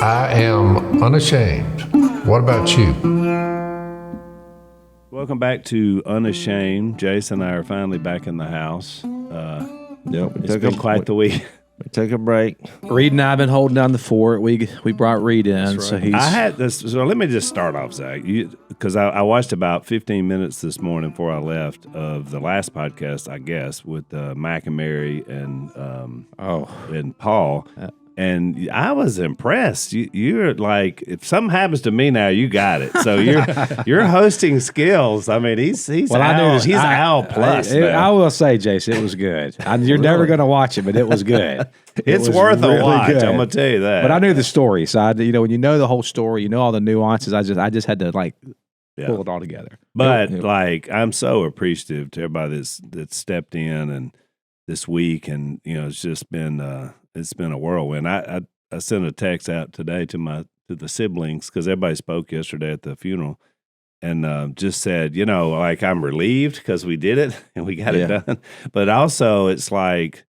I am unashamed. What about you? Welcome back to Unashamed. Jase and I are finally back in the house. It's been quite the week. We took a break. Reed and I have been holding down the fort. We brought Reed in, so he's. I had this. So let me just start off, Zach, because I watched about 15 minutes this morning before I left of the last podcast, I guess, with Mac and Mary and Paul. And I was impressed. You're like, if something happens to me now, you got it. So your hosting skills. I mean, he's Al plus. I will say, Jase, it was good. You're never going to watch it, but it was good. It's worth a watch. Good. I'm gonna tell you that. But I knew the story, so when you know the whole story, you know all the nuances. I just had to pull it all together. But I'm so appreciative to everybody that stepped in and this week, and it's just been. It's been a whirlwind. I sent a text out today to the siblings because everybody spoke yesterday at the funeral, and just said, I'm relieved because we did it and we got it done. But also, it's like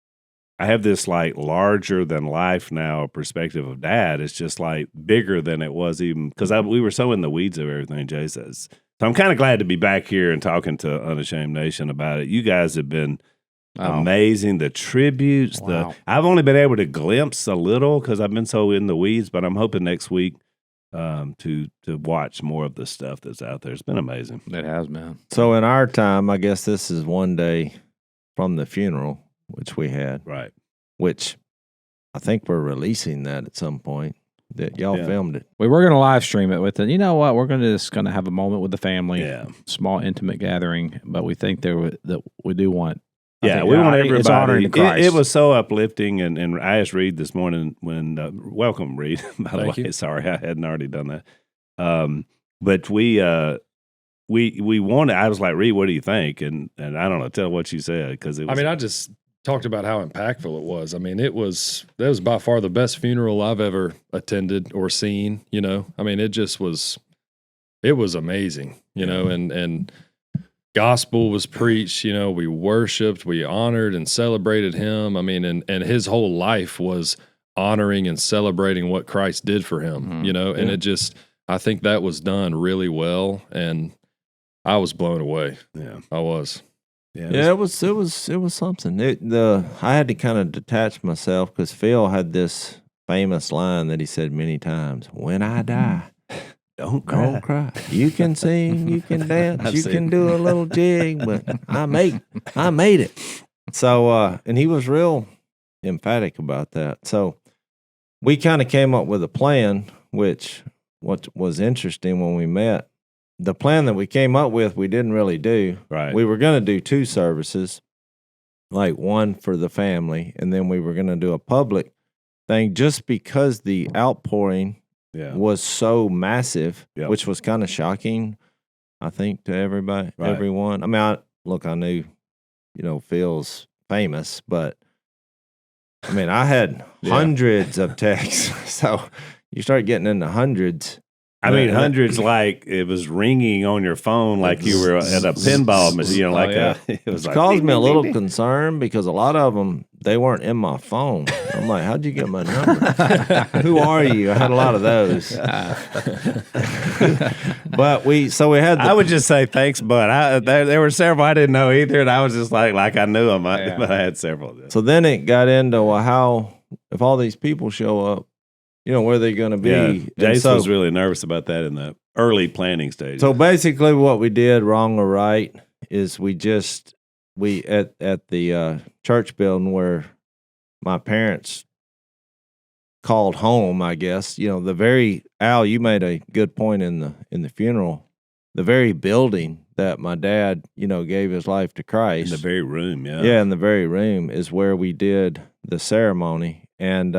I have this larger than life now perspective of Dad. It's just bigger than it was even because we were so in the weeds of everything. Jay says, so I'm kind of glad to be back here and talking to Unashamed Nation about it. You guys have been. Amazing. The tributes. Wow. I've only been able to glimpse a little because I've been so in the weeds, but I'm hoping next week to watch more of the stuff that's out there. It's been amazing. It has, man. So in our time, I guess this is one day from the funeral, which we had. Right. Which I think we're releasing that at some point. That y'all filmed it. We were going to live stream it with it. You know what? We're going to have a moment with the family. Yeah. Small, intimate gathering, but we think that we do want. We want everybody. It's honoring Christ. It was so uplifting, and I asked Reed this morning when welcome Reed. By the way, sorry I hadn't already done that. But we wanted. I was like, Reed, what do you think? And I don't know. Tell what she said because it was. I just talked about how impactful it was. I mean, that was by far the best funeral I've ever attended or seen. I mean, it was amazing. And gospel was preached, we worshiped, we honored and celebrated him. I mean, and his whole life was honoring and celebrating what Christ did for him, and it just, I think that was done really well. And I was blown away. Yeah, I was. Yeah, it was something. I had to kind of detach myself because Phil had this famous line that he said many times, when I die, Don't cry. You can sing, you can dance, you can do a little jig, but I made it. So, and he was real emphatic about that. So we kind of came up with a plan, what was interesting when we met. The plan that we came up with, we didn't really do. Right. We were going to do 2 services, one for the family, and then we were going to do a public thing just because the outpouring was so massive, which was kind of shocking, I think, to everyone. I mean, I knew, Phil's famous, but I mean, I had hundreds of texts. So you start getting into hundreds. I mean, hundreds it was ringing on your phone like you were at a pinball machine. It was caused me a little concern because a lot of them, they weren't in my phone. I'm like, how'd you get my number? Who are you? I had a lot of those. But we had. I would just say thanks, but there were several I didn't know either, and I was just like I knew them, but I had several. So then it got into how if all these people show up. Where they're going to be. Yeah, Jase was really nervous about that in the early planning stage. So basically what we did, wrong or right, is we at the church building where my parents called home, I guess, Al, you made a good point in the funeral, the very building that my dad, gave his life to Christ. In the very room, Yeah, in the very room is where we did the ceremony. And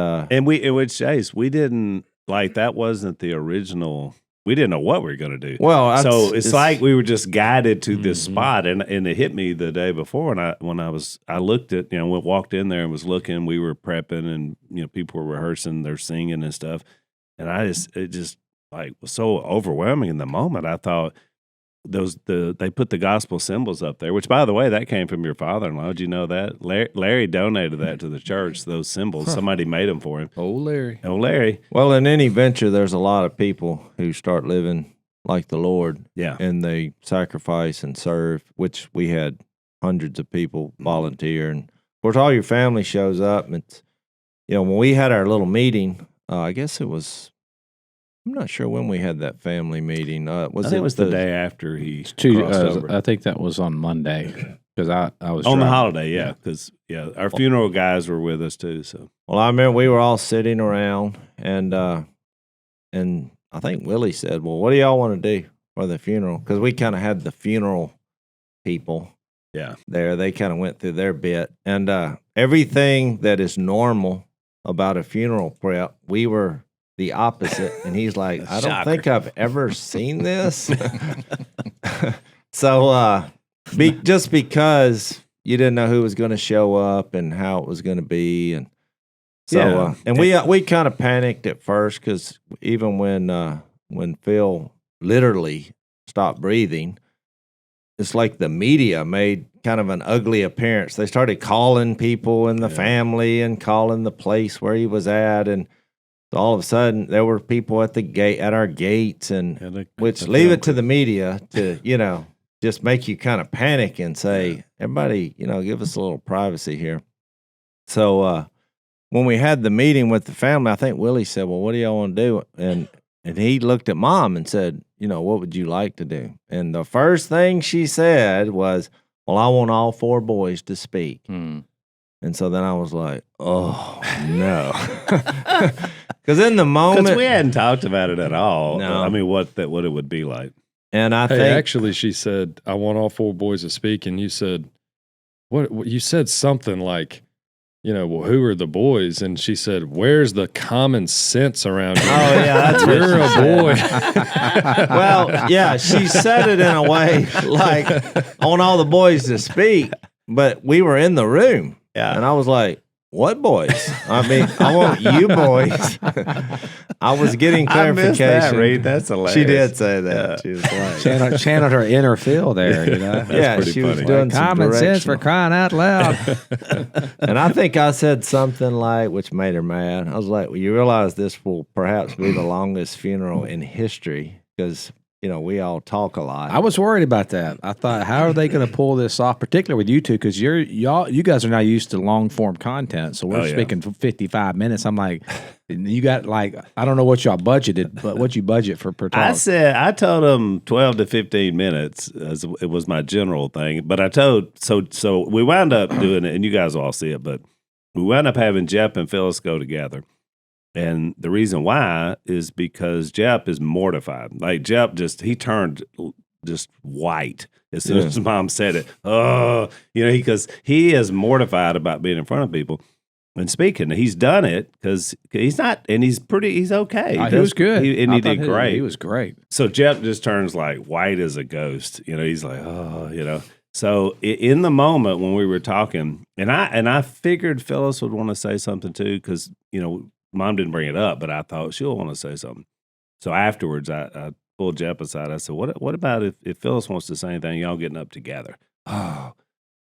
which Jase, we didn't that wasn't the original. We didn't know what we were going to do. Well, so it's like we were just guided to this spot, and it hit me the day before. And I looked at walked in there and was looking. We were prepping, and people were rehearsing, they're singing and stuff. And it just was so overwhelming in the moment. I thought they put the gospel symbols up there, which, by the way, that came from your father-in-law. Did you know that? Larry donated that to the church, those symbols. Somebody made them for him. Oh, Larry. Well, in any venture, there's a lot of people who start living like the Lord. Yeah. And they sacrifice and serve, which we had hundreds of people volunteer. And, of course, all your family shows up. And it's, when we had our little meeting, I guess it was, I'm not sure when we had that family meeting. I think it was the day after he crossed over. I think that was on Monday because I was on the driving. holiday, yeah. Because our funeral guys were with us too. So Well, I remember we were all sitting around, and I think Willie said, "Well, what do y'all want to do for the funeral?" Because we kind of had the funeral people, there. They kind of went through their bit, and everything that is normal about a funeral prep, we were the opposite. And he's like, "I don't think I've ever seen this." So, just because you didn't know who was going to show up and how it was going to be, and so, and we kind of panicked at first because even when Phil literally stopped breathing, it's like the media made kind of an ugly appearance. They started calling people in the family and calling the place where he was at, and so all of a sudden there were people at the gate, at our gates, and which leave it to the media to just make you kind of panic and say, everybody, give us a little privacy here. So when we had the meeting with the family, I think Willie said, "Well, what do y'all want to do?" And he looked at Mom and said, "What would you like to do?" And the first thing she said was, "Well, I want all 4 boys to speak." And so then I was like, "Oh, no." Because in the moment, because we hadn't talked about it at all. No. I mean, what it would be like. And I Hey, think actually, she said, "I want all 4 boys to speak," and you said, "What?" You said something like, "Well, who are the boys?" And she said, "Where's the common sense around you?" Oh yeah, that's what You're she a boy. said. Well, yeah, she said it in a way like, "I want all the boys to speak," but we were in the room, and I was like, "What boys?" I mean, I want you boys. I was getting clarification. I missed that, Reed. That's hilarious. She did say that. She was like, channeled her inner Phil there. yeah, pretty she was funny. doing some Common sense for directional. crying out loud. And I think I said something like, which made her mad. I was like, "Well, you realize this will perhaps be the longest funeral in history because, we all talk a lot." I was worried about that. I thought, how are they going to pull this off, particularly with you two? Because you guys are now used to long form content, so we're speaking for 55 minutes. I'm like, you got I don't know what y'all budgeted, but what you budget for per talk? I told them 12 to 15 minutes as it was my general thing, but I told so we wound up doing it, and you guys will all see it, but we wound up having Jeff and Phyllis go together. And the reason why is because Jeff is mortified. Like Jeff he turned just white as soon as Mom said it. Oh, because he is mortified about being in front of people and speaking. He's done it because he's not, and he's okay. He was good. He did great. He was great. So Jeff just turns like white as a ghost. He's like, oh. So in the moment when we were talking, and I figured Phyllis would want to say something too because Mom didn't bring it up, but I thought she'll want to say something. So afterwards, I pulled Jeff aside. I said, "What about if Phyllis wants to say anything? Y'all getting up together?" Oh,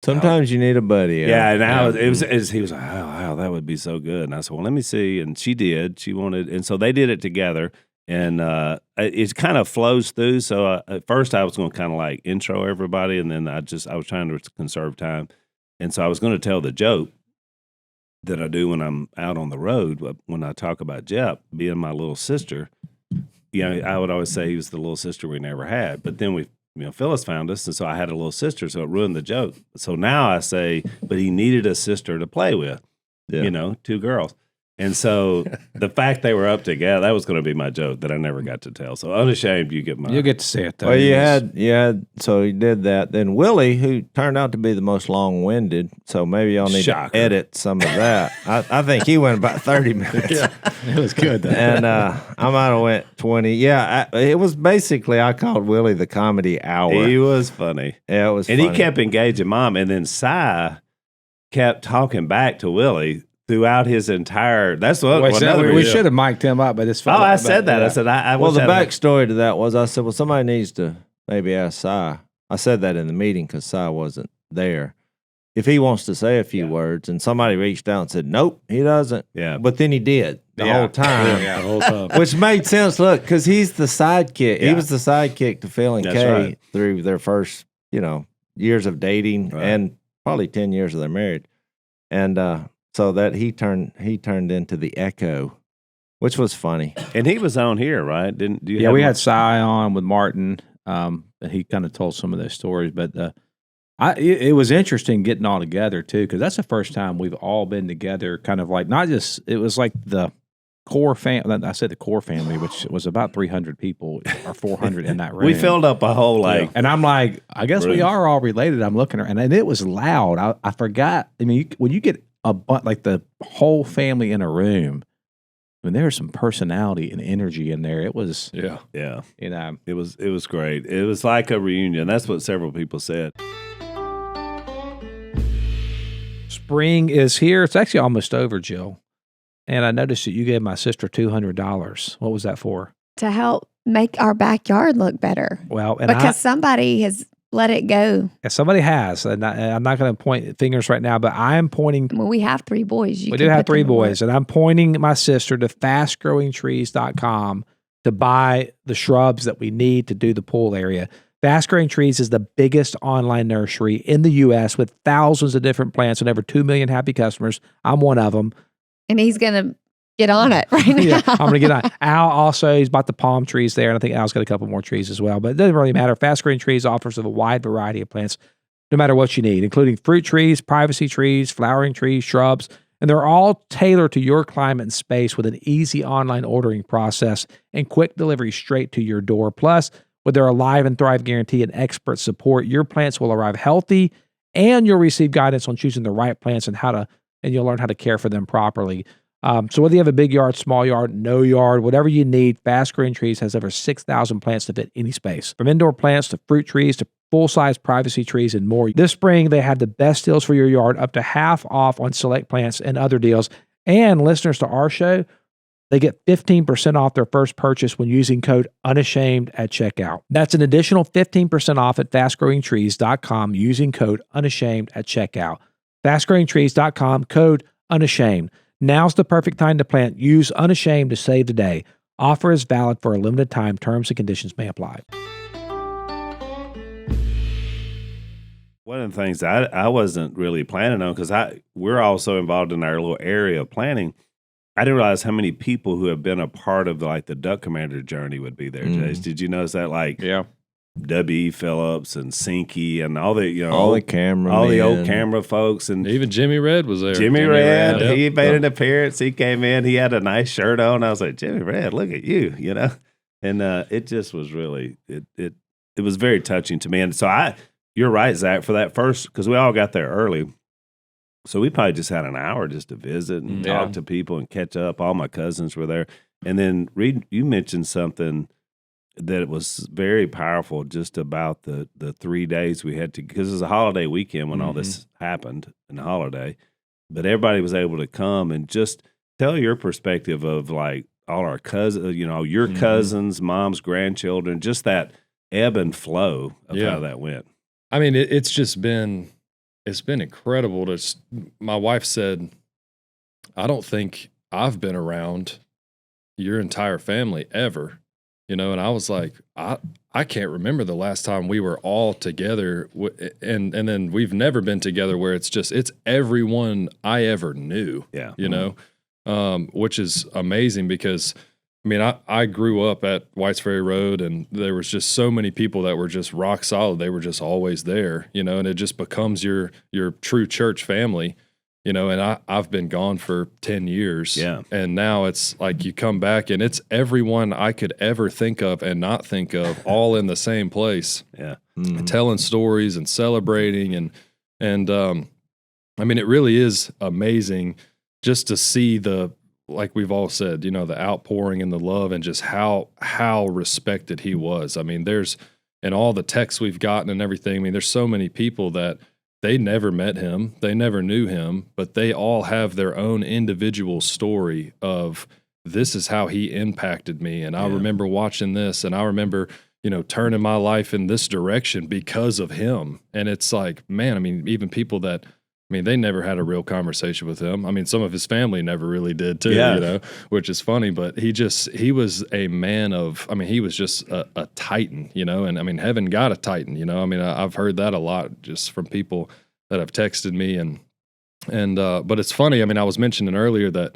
sometimes you need a buddy. yeah. And he was like, "Oh, wow, that would be so good." And I said, "Well, let me see." And she did. She wanted, and so they did it together. And it kind of flows through. So at first, I was going to kind of like intro everybody, and then I was trying to conserve time, and so I was going to tell the joke that I do when I'm out on the road. When I talk about Jeff being my little sister, I would always say he was the little sister we never had. But then Phyllis found us, and so I had a little sister, so it ruined the joke. So now I say, but he needed a sister to play with, 2 girls. And so the fact they were up together, that was going to be my joke that I never got to tell. So Unashamed, you get You'll get to see it, though. Well, you had, so he did that. Then Willie, who turned out to be the most long-winded, so maybe y'all need to edit some of that. I think he went about 30 minutes. Yeah, it was good, though. And I might have went 20. Yeah, it was basically, I called Willie the comedy hour. He was funny. Yeah, it was and funny. he kept engaging Mom. And then Si kept talking back to Willie throughout his entire. That's what we should have mic'd him up, but it's fine. I said that. I said, well, the backstory to that was I said, well, somebody needs to maybe ask Si. I said that in the meeting because Si wasn't there. If he wants to say a few words, and somebody reached out and said, nope, he doesn't. Yeah. But then he did the whole time. The whole time. Which made sense. Look, because he's the sidekick. Yeah. He was the sidekick to Phil and That's Kay right. through their first, years of dating and probably 10 years of their marriage. And so that he turned into the echo, which was funny. And he was on here, right? Didn't do you? Yeah, have we him- had Si on with Martin. And he kind of told some of those stories, but it was interesting getting all together too, because that's the first time we've all been together. Kind of like not just it was like the core family. I said the core family, which was about 300 people or 400 in that room. We filled up a whole and I'm like, I guess we room. are all related. I'm looking around, and it was loud. I forgot. I mean, when you get like the whole family in a room, I mean, there was some personality and energy in there. It was, Yeah. It was great. It was like a reunion. That's what several people said. Spring is here. It's actually almost over, Jill. And I noticed that you gave my sister $200. What was that for? To help make our backyard look better. Well, and Because somebody has let it go. somebody has, and I'm not going to point fingers right now, but I am pointing. Well, we have 3 boys. We do have 3 boys, and I'm pointing my sister to fastgrowingtrees.com to buy the shrubs that we need to do the pool area. Fast Growing Trees is the biggest online nursery in the U.S. with thousands of different plants and over 2 million happy customers. I'm one of them. And he's going to get on it right now. Yeah, I'm going to get on. Al also, he's bought the palm trees there, and I think Al's got a couple more trees as well. But it doesn't really matter. Fast Growing Trees offers a wide variety of plants, no matter what you need, including fruit trees, privacy trees, flowering trees, shrubs. And they're all tailored to your climate and space with an easy online ordering process and quick delivery straight to your door. Plus, with their Alive and Thrive guarantee and expert support, your plants will arrive healthy, and you'll receive guidance on choosing the right plants and you'll learn how to care for them properly. So whether you have a big yard, small yard, no yard, whatever you need, Fast Growing Trees has over 6,000 plants to fit any space. From indoor plants to fruit trees to full-size privacy trees and more. This spring, they have the best deals for your yard, up to half off on select plants and other deals. And listeners to our show, they get 15% off their first purchase when using code Unashamed at checkout. That's an additional 15% off at fastgrowingtrees.com using code Unashamed at checkout. Fastgrowingtrees.com, code Unashamed. Now's the perfect time to plant. Use Unashamed to save the day. Offer is valid for a limited time. Terms and conditions may apply. One of the things I wasn't really planning on, because we're also involved in our little area of planning. I didn't realize how many people who have been a part of the Duck Commander journey would be there, Jase. Did you notice that? Yeah. W.E. Phillips and Sinky and all the camera, all the old camera folks, and Even Jimmy Red was there. Jimmy Red, Yep. he made an appearance. He came in. He had a nice shirt on. I was like, Jimmy Red, look at you, And it just was really it was very touching to me. And so you're right, Zach, for that first, because we all got there early. So we probably just had an hour just to visit and talk to people and catch up. All my cousins were there. And then Reed, you mentioned something that was very powerful just about the 3 days we had to, because it was a holiday weekend when all this happened in the holiday, but everybody was able to come and just tell your perspective of all our cousins, your cousins, moms, grandchildren, just that ebb and flow of how that went. I mean, it's been incredible my wife said, I don't think I've been around your entire family ever, and I was like, I can't remember the last time we were all together. And then we've never been together where it's everyone I ever knew, which is amazing because I mean, I grew up at Whites Ferry Road, and there was just so many people that were just rock solid. They were just always there, and it just becomes your true church family, and I've been gone for 10 years. Yeah. And now it's like you come back, and it's everyone I could ever think of and not think of all in the same place. Yeah. And telling stories and celebrating. And I mean, it really is amazing just to see like we've all said, the outpouring and the love and just how respected he was. I mean, and all the texts we've gotten and everything, I mean, there's so many people that they never met him, they never knew him, but they all have their own individual story of this is how he impacted me. And I remember watching this, and I remember, turning my life in this direction because of him. And it's like, man, I mean, even people that, they never had a real conversation with him. I mean, some of his family never really did too, which is funny, but he was a man of, he was just a titan, and heaven got a titan, I've heard that a lot just from people that have texted me but it's funny. I was mentioning earlier that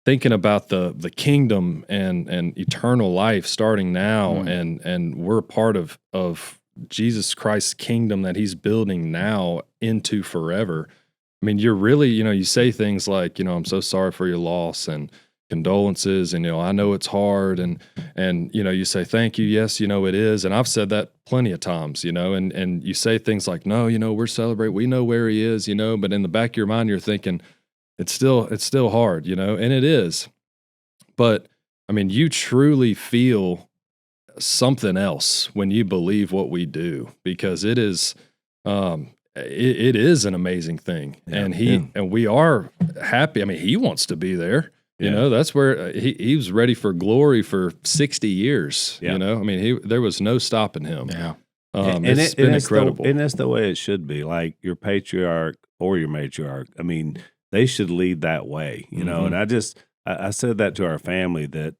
thinking about the kingdom and eternal life starting now, and we're a part of Jesus Christ's kingdom that he's building now into forever. You're really, you say things like, I'm so sorry for your loss and condolences, and I know it's hard, and you say thank you, yes, it is, and I've said that plenty of times, and you say things like, no, we're celebrating, we know where he is, but in the back of your mind you're thinking it's still hard, and it is, but you truly feel something else when you believe what we do, because it is it is an amazing thing, and and we are happy. He wants to be there. That's where he was ready for glory for 60 years. There was no stopping him. Yeah. It's been incredible. And that's the way it should be. Like your patriarch or your matriarch, they should lead that way, and I said that to our family that,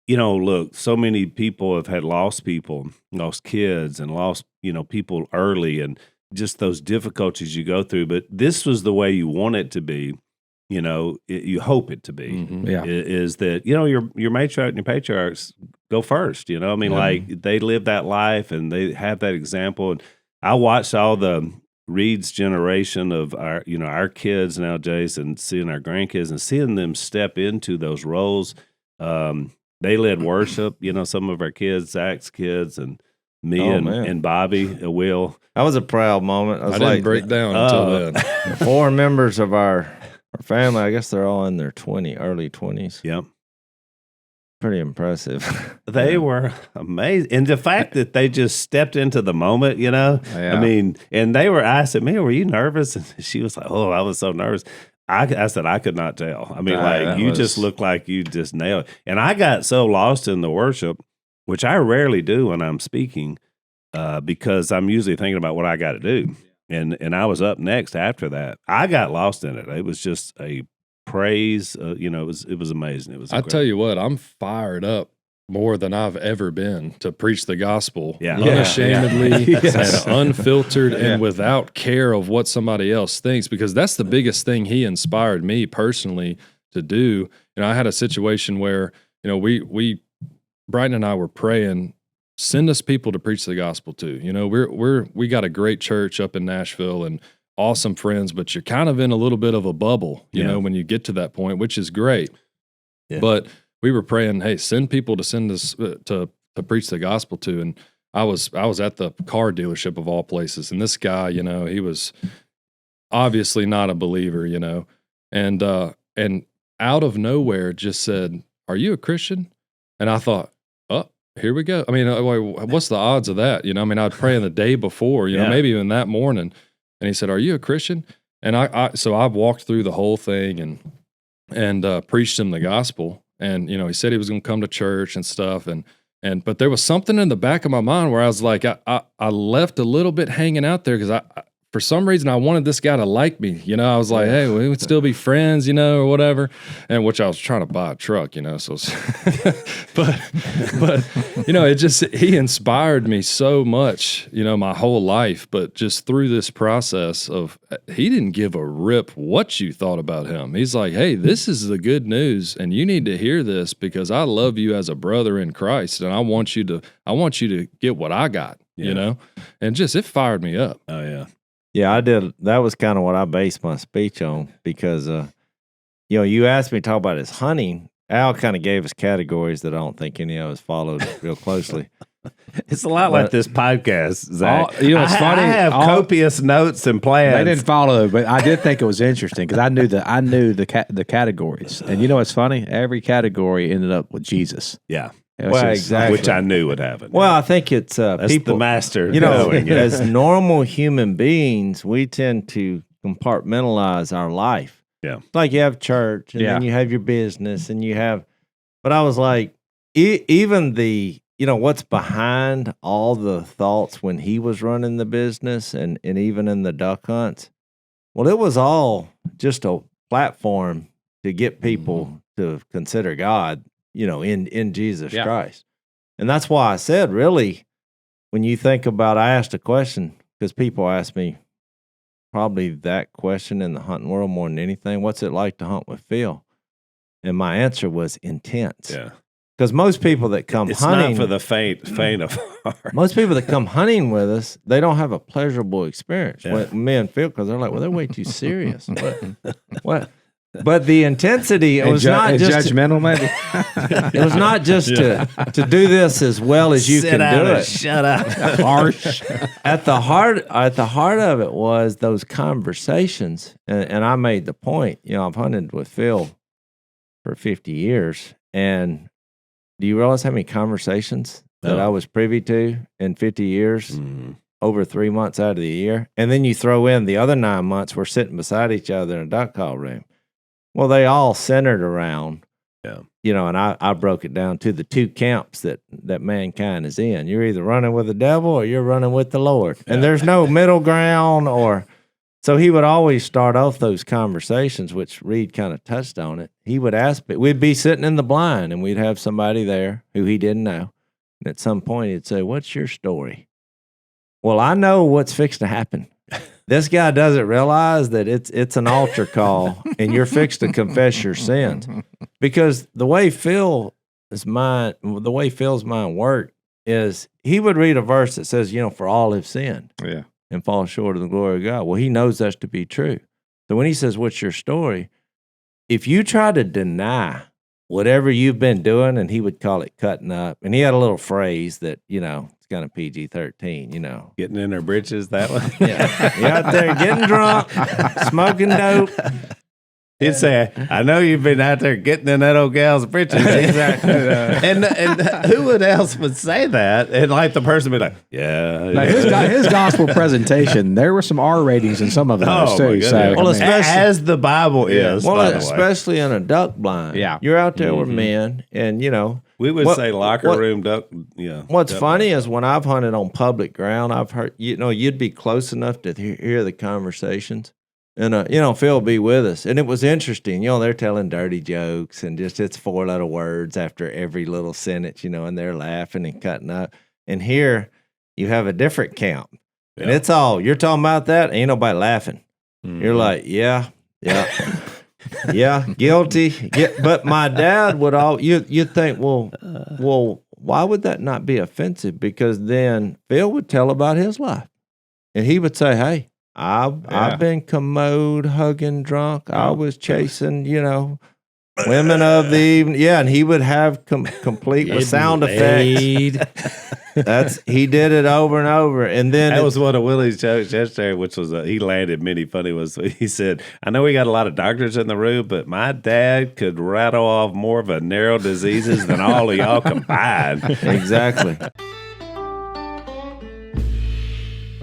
look, so many people have had lost kids and lost, people early, and just those difficulties you go through. But this was the way you want it to be, you hope it to be. Is that, your matriarch and your patriarchs go first, like they live that life and they have that example. And I watched all the Reed's generation of our kids now, Jase, and seeing our grandkids and seeing them step into those roles. They led worship, some of our kids, Zach's kids, and me and Bobby, Will. That was a proud moment. I didn't break down until then. 4 members of our family, I guess they're all in their early 20s. Yep. Pretty impressive. They were amazing. And the fact that they just stepped into the moment, Yeah. And I said, man, were you nervous? And she was like, oh, I was so nervous. I said, I could not tell. You just look like you just nailed it. And I got so lost in the worship, which I rarely do when I'm speaking, because I'm usually thinking about what I got to do. And I was up next after that. I got lost in it. It was just a praise. It was amazing. It was. I tell you what, I'm fired up more than I've ever been to preach the gospel unashamedly and unfiltered and without care of what somebody else thinks, because that's the biggest thing he inspired me personally to do. I had a situation where, we Brighton and I were praying, send us people to preach the gospel to. We got a great church up in Nashville and awesome friends, but you're kind of in a little bit of a bubble, when you get to that point, which is great. Yeah. But we were praying, hey, send people to send us to preach the gospel to. And I was at the car dealership of all places, and this guy, he was obviously not a believer, and out of nowhere just said, "Are you a Christian?" And I thought, oh, here we go. What's the odds of that? I'd pray the day before, maybe even that morning. And he said, "Are you a Christian?" And so I walked through the whole thing and preached him the gospel. And, he said he was going to come to church and stuff. But there was something in the back of my mind where I was like, I left a little bit hanging out there because for some reason, I wanted this guy to like me. I was like, hey, we would still be friends, or whatever. And which I was trying to buy a truck, so, but, he inspired me so much, my whole life. But just through this process he didn't give a rip what you thought about him. He's like, hey, this is the good news, and you need to hear this because I love you as a brother in Christ, and I want you to get what I got, and just, it fired me up. Oh, yeah. Yeah, I did. That was kind of what I based my speech on because, you asked me to talk about his hunting. Al kind of gave us categories that I don't think any of us followed real closely. It's a lot like this podcast, Zach. It's funny. I have copious notes and plans. I didn't follow, but I did think it was interesting because I knew the categories. And it's funny? Every category ended up with Jesus. Yeah. Exactly. Which I knew would happen. Well, I think it's that's people, the master. As normal human beings, we tend to compartmentalize our life. Yeah. Like you have church, and then you have your business, and you have. But I was like, even the what's behind all the thoughts when he was running the business and even in the duck hunts? Well, it was all just a platform to get people to consider God, in Jesus Christ. And that's why I said, really, when you think about, I asked a question because people ask me probably that question in the hunting world more than anything. What's it like to hunt with Phil? And my answer was intense. Yeah. Because most people that come hunting, not for the faint of heart. most people that come hunting with us, they don't have a pleasurable experience. Yeah. With me and Phil, because they're like, well, they're way too serious. What? But the intensity, it was not just judgmental, maybe. it was not just to do this as well as you can do it. Shut up. Harsh. At the heart of it was those conversations, and I made the point. I've hunted with Phil for 50 years, and do you realize how many conversations that I was privy to in 50 years? Over 3 months out of the year. And then you throw in the other 9 months we're sitting beside each other in a duck call room. Well, they all centered around, and I broke it down to the two camps that mankind is in. You're either running with the devil or you're running with the Lord. And there's no middle ground so he would always start off those conversations, which Reed kind of touched on it. He would ask, we'd be sitting in the blind and we'd have somebody there who he didn't know. And at some point he'd say, what's your story? Well, I know what's fixed to happen. This guy doesn't realize that it's an altar call and you're fixed to confess your sins. Because the way Phil's mind worked is he would read a verse that says, for all have sinned and fall short of the glory of God. Well, he knows that's to be true. So when he says, what's your story? If you try to deny whatever you've been doing, and he would call it cutting up, and he had a little phrase that, it's kind of PG-13, Getting in her britches that way. Yeah. You're out there getting drunk, smoking dope. He'd say, I know you've been out there getting in that old gal's britches. Exactly. and who else would say that? And like the person would be like, Now, his gospel presentation, there were some R ratings in some of those too. So, well, especially as the Bible is. Well, by the way. especially in a duck blind. Yeah. You're out there with men, and We would say locker room duck. Yeah. What's funny is when I've hunted on public ground, I've heard, you'd be close enough to hear the conversations. And, Phil will be with us. And it was interesting. They're telling dirty jokes and just it's 4-letter words after every little sentence, and they're laughing and cutting up. And here you have a different camp. Yeah. And it's all, you're talking about that, ain't nobody laughing. Mm-hmm. You're like, yeah, guilty. But my dad would you'd think, well, why would that not be offensive? Because then Phil would tell about his life. And he would say, hey, I've been commode, hugging drunk. I was chasing, women of the evening. Yeah, and he would have complete with sound effects. He did it over and over. And then that was one of Willie's jokes yesterday, which was he landed many funny ones. He said, I know we got a lot of doctors in the room, but my dad could rattle off more of a narrow diseases than all of y'all combined. Exactly.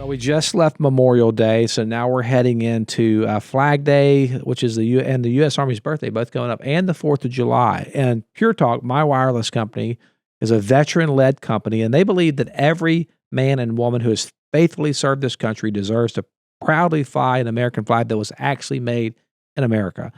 We just left Memorial Day, so now we're heading into Flag Day, which is the U.S. Army's birthday, both coming up, and the 4th of July. And Pure Talk, my wireless company, is a veteran-led company, and they believe that every man and woman who has faithfully served this country deserves to proudly fly an American flag that was actually made in America.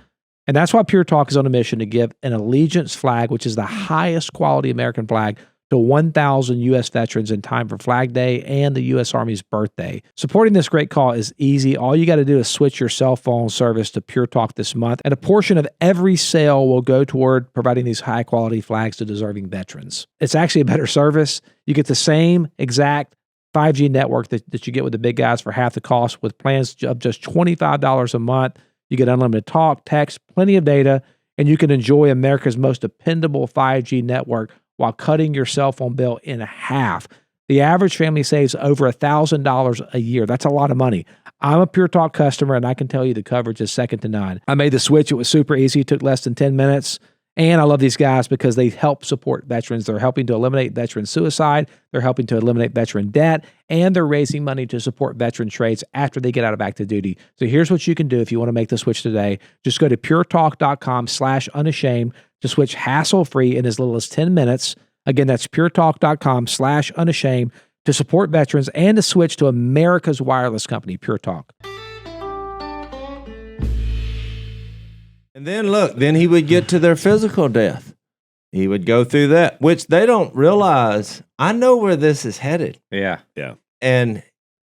And that's why Pure Talk is on a mission to give an allegiance flag, which is the highest quality American flag, to 1,000 U.S. veterans in time for Flag Day and the U.S. Army's birthday. Supporting this great cause is easy. All you got to do is switch your cell phone service to Pure Talk this month, and a portion of every sale will go toward providing these high-quality flags to deserving veterans. It's actually a better service. You get the same exact 5G network that you get with the big guys for half the cost with plans of just $25 a month. You get unlimited talk, text, plenty of data, and you can enjoy America's most dependable 5G network while cutting your cell phone bill in half. The average family saves over $1,000 a year. That's a lot of money. I'm a Pure Talk customer, and I can tell you the coverage is second to none. I made the switch. It was super easy. It took less than 10 minutes. And I love these guys because they help support veterans. They're helping to eliminate veteran suicide. They're helping to eliminate veteran debt. And they're raising money to support veteran trades after they get out of active duty. So here's what you can do if you want to make the switch today. Just go to puretalk.com/unashamed to switch hassle-free in as little as 10 minutes. Again, that's puretalk.com/unashamed to support veterans and to switch to America's wireless company, Pure Talk. And then look, then he would get to their physical death. He would go through that, which they don't realize. I know where this is headed. Yeah. And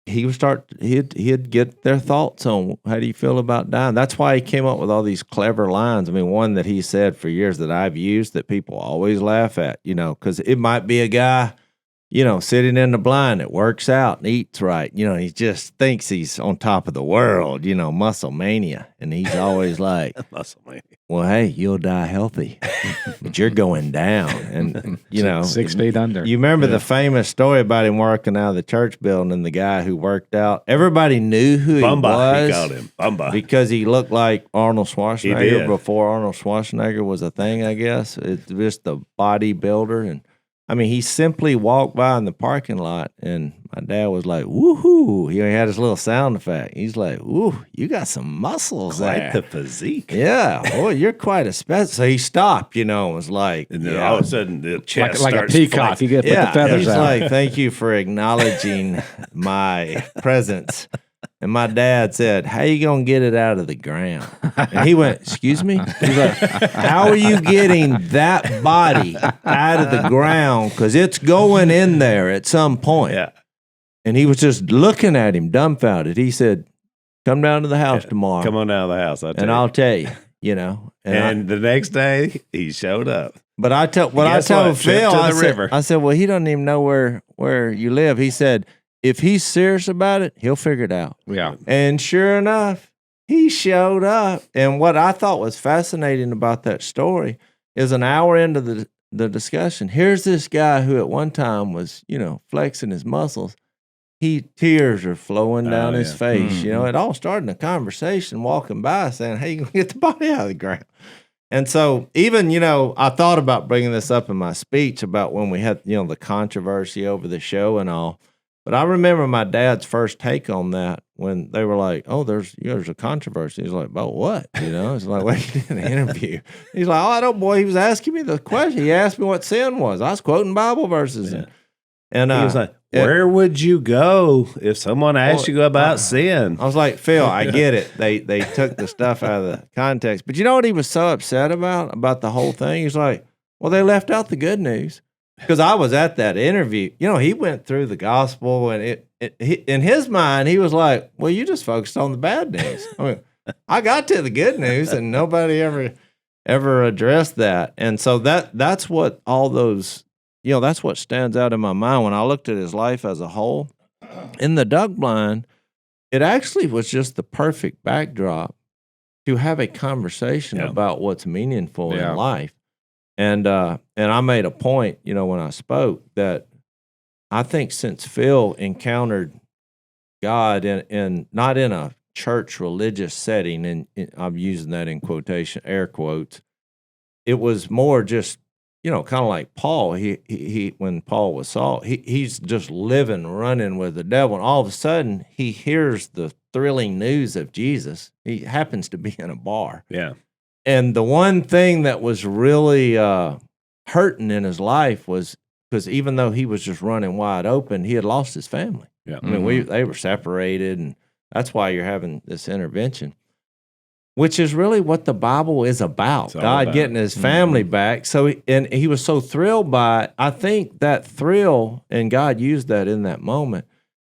he'd get their thoughts on how do you feel about dying. That's why he came up with all these clever lines. I mean, one that he said for years that I've used that people always laugh at, because it might be a guy, sitting in the blind that works out and eats right. He just thinks he's on top of the world, muscle mania. And he's always like, Muscle mania. well, hey, you'll die healthy, but you're going down. And, 6 feet under. You remember the famous story about him working out of the church building and the guy who worked out? Everybody knew who Bumba, he was. he called him Bumba. Because he looked like Arnold Schwarzenegger did. before Arnold Schwarzenegger was a thing, I guess. It's just the bodybuilder. And he simply walked by in the parking lot, and my dad was like, woohoo. He had his little sound effect. He's like, ooh, you got some muscles Quite there. the physique. Yeah. Boy, you're quite a special. So he stopped, was like, And then all of a sudden, the chest like a starts peacock. You flexing. get to put the feathers he's out. like, thank you for acknowledging my presence. And my dad said, how you going to get it out of the ground? And he went, excuse me? He's like, how are you getting that body out of the ground? Because it's going in there at some point. Yeah. And he was just looking at him dumbfounded. He said, come down to the house tomorrow. Come on out of the house. I'll tell you, And the next day, he showed up. But I told Guess what? Trip Phil, to the I said, river. well, he doesn't even know where you live. He said, if he's serious about it, he'll figure it out. Yeah. And sure enough, he showed up. And what I thought was fascinating about that story is an hour into the discussion, here's this guy who at one time was, flexing his muscles. Tears are flowing down his face. Mm-hmm. It all started in a conversation walking by saying, hey, you going to get the body out of the ground. And so even, I thought about bringing this up in my speech about when we had, the controversy over the show and all. But I remember my dad's first take on that when they were like, oh, there's a controversy. He's like, about what? It's like, well, you did an interview. He's like, oh, I don't, boy, he was asking me the question. He asked me what sin was. I was quoting Bible verses. Yeah. And He was like, where would you go if someone asked you about sin? I was like, Phil, I get it. They took the stuff out of the context. But you know what he was so upset about the whole thing? He's like, well, they left out the good news. Because I was at that interview. He went through the gospel, and in his mind, he was like, well, you just focused on the bad news. I got to the good news, and nobody ever addressed that. And so that's what all those, that's what stands out in my mind when I looked at his life as a whole. In the duck blind, it actually was just the perfect backdrop to have a conversation about what's meaningful in life. And I made a point, when I spoke, that I think since Phil encountered God in not in a church religious setting, and I'm using that in quotation, air quotes, it was more just, kind of like Paul. He when Paul was Saul, he's just living, running with the devil, and all of a sudden he hears the thrilling news of Jesus. He happens to be in a bar. Yeah. And the one thing that was really hurting in his life was because even though he was just running wide open, he had lost his family. Yeah. I mean, they were separated, and that's why you're having this intervention, which is really what the Bible is about. God getting his family back. So, and he was so thrilled by it. I think that thrill, and God used that in that moment,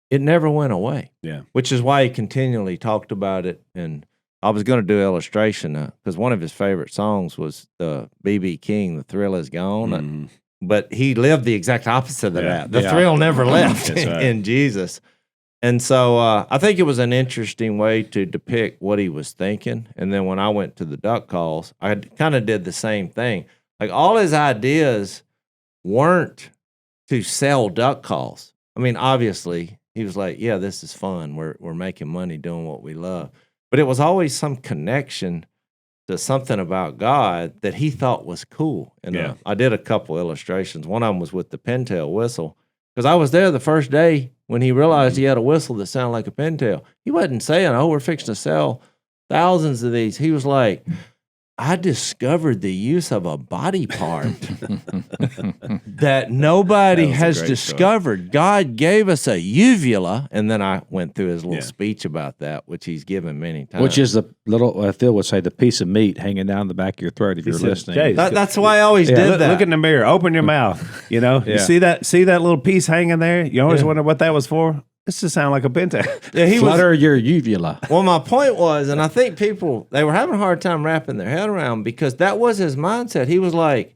it never went away. Yeah. Which is why he continually talked about it. And I was going to do illustration because one of his favorite songs was the B.B. King, The Thrill Is Gone. But he lived the exact opposite of that. The thrill never left in Jesus. And so I think it was an interesting way to depict what he was thinking. And then when I went to the duck calls, I kind of did the same thing. Like all his ideas weren't to sell duck calls. I mean, obviously, he was like, yeah, this is fun. We're making money doing what we love. But it was always some connection to something about God that he thought was cool. And I did a couple illustrations. One of them was with the pintail whistle. Because I was there the first day when he realized he had a whistle that sounded like a pintail. He wasn't saying, oh, we're fixing to sell thousands of these. He was like, I discovered the use of a body part that nobody has discovered. God gave us a uvula, and then I went through his little speech about that, which he's given many times. Which is the little, Phil would say, the piece of meat hanging down the back of your throat if you're listening. Jase, that's why I always did that. Look in the mirror. Open your mouth. You know, you see that little piece hanging there? You always wonder what that was for? This just sound like a pentacle. Yeah, Flutter your uvula. Well, my point was, and I think people, they were having a hard time wrapping their head around because that was his mindset. He was like,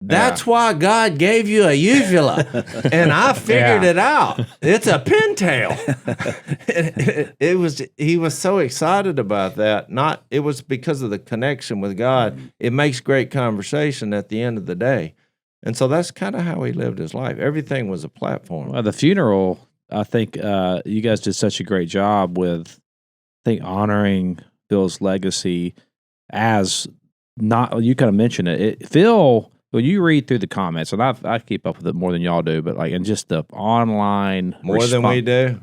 that's why God gave you a uvula. And I figured it out. It's a pintail. He was so excited about that. It was because of the connection with God. It makes great conversation at the end of the day. And so that's kind of how he lived his life. Everything was a platform. Well, the funeral, I think you guys did such a great job with, I think, honoring Phil's legacy as not, you kind of mentioned it. Phil, when you read through the comments, and I keep up with it more than y'all do, but like, and just the online. More than we do?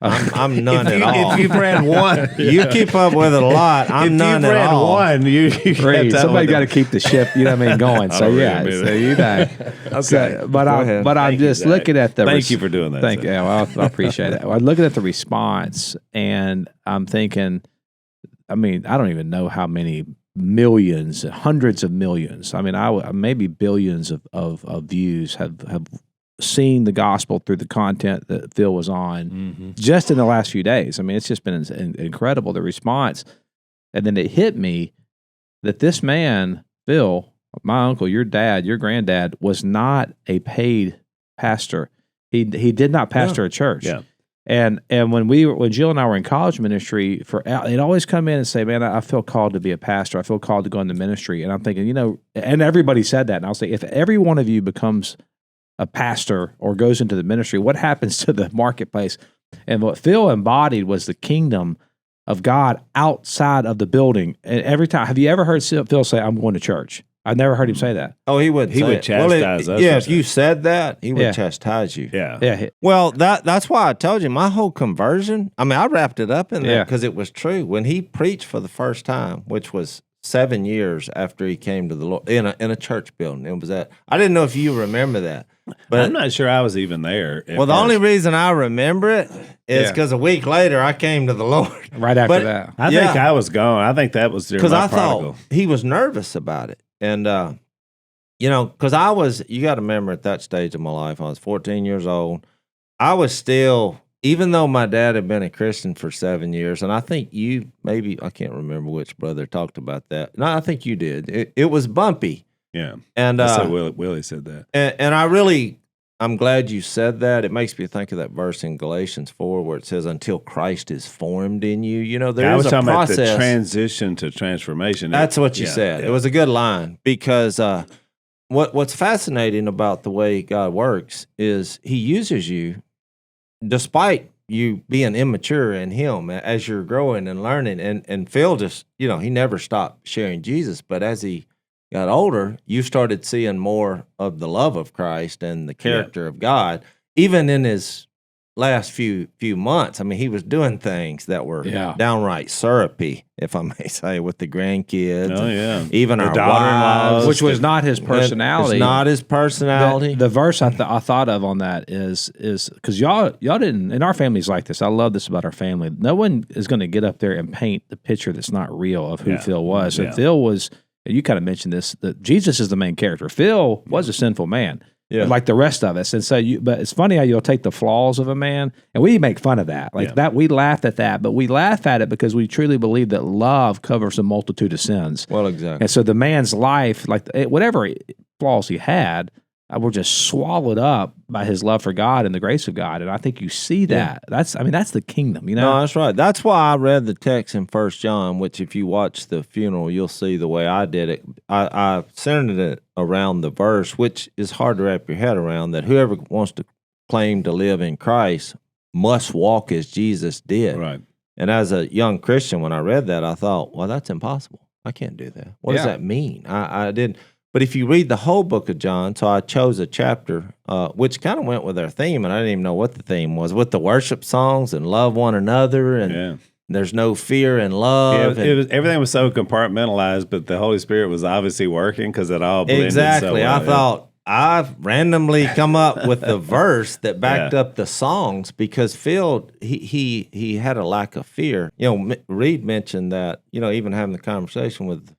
I'm none at all. If you've read one, you keep up with it a lot. I'm none at all. If you've read one, you somebody got to keep the ship, you know what I mean, going. So yeah, so you know. Okay, but I'm just looking at the. Thank you for doing that. Thank you. Well, I appreciate it. I'm looking at the response, and I'm thinking, I mean, I don't even know how many millions, hundreds of millions. I mean, maybe billions of views have seen the gospel through the content that Phil was on just in the last few days. I mean, it's just been incredible, the response. And then it hit me that this man, Phil, my uncle, your dad, your granddad, was not a paid pastor. He did not pastor a church. Yeah. And when Jill and I were in college ministry, they'd always come in and say, man, I feel called to be a pastor. I feel called to go into ministry. And I'm thinking, you know, and everybody said that. And I'll say, if every one of you becomes a pastor or goes into the ministry, what happens to the marketplace? And what Phil embodied was the kingdom of God outside of the building. And every time, have you ever heard Phil say, I'm going to church? I've never heard him say that. Oh, he would. He would chastise us. Yeah, if you said that, he would chastise you. Yeah. Yeah. Well, that's why I told you my whole conversion. I mean, I wrapped it up in that because it was true. When he preached for the first time, which was 7 years after he came to the Lord in a church building, it was that. I didn't know if you remember that. But I'm not sure I was even there. Well, the only reason I remember it is because a week later I came to the Lord. Right after that. I think I was gone. I think that was because I thought he was nervous about it. And, you know, because you got to remember at that stage of my life, I was 14 years old. I was still, even though my dad had been a Christian for 7 years, and I think you, maybe, I can't remember which brother talked about that. No, I think you did. It was bumpy. Yeah. And Willie said that. And I'm glad you said that. It makes me think of that verse in Galatians 4 where it says, until Christ is formed in you. You know, there is a process. I was talking about the transition to transformation. That's what you said. Yeah. It was a good line because what's fascinating about the way God works is he uses you despite you being immature in him as you're growing and learning. And Phil just, you know, he never stopped sharing Jesus, but as he got older, you started seeing more of the love of Christ and the character of God. Even in his last few months, I mean, he was doing things that were downright syrupy, if I may say, with the grandkids. Oh, yeah. Even our daughter-in-laws. Which was not his personality. It's not his personality. The verse I thought of on that is because y'all didn't, and our family's like this. I love this about our family. No one is going to get up there and paint the picture that's not real of who Phil was. And Phil was, you kind of mentioned this, that Jesus is the main character. Phil was a sinful man, like the rest of us. And so, but it's funny how you'll take the flaws of a man, and we make fun of that. Like that, we laughed at that, but we laugh at it because we truly believe that love covers a multitude of sins. Well, exactly. And so the man's life, like whatever flaws he had, were just swallowed up by his love for God and the grace of God. And I think you see that. That's the kingdom, you know? No, that's right. That's why I read the text in 1 John, which if you watch the funeral, you'll see the way I did it. I centered it around the verse, which is hard to wrap your head around, that whoever wants to claim to live in Christ must walk as Jesus did. Right. And as a young Christian, when I read that, I thought, well, that's impossible. I can't do that. What does that mean? I didn't. But if you read the whole book of John, so I chose a chapter, which kind of went with our theme, and I didn't even know what the theme was, with the worship songs and love one another. And there's no fear and Yeah, love. everything was so compartmentalized, but the Holy Spirit was obviously working because it all blended exactly. so well. I thought I've randomly come up with the verse that backed up the songs because Phil he had a lack of fear. Reed mentioned that even having the conversation with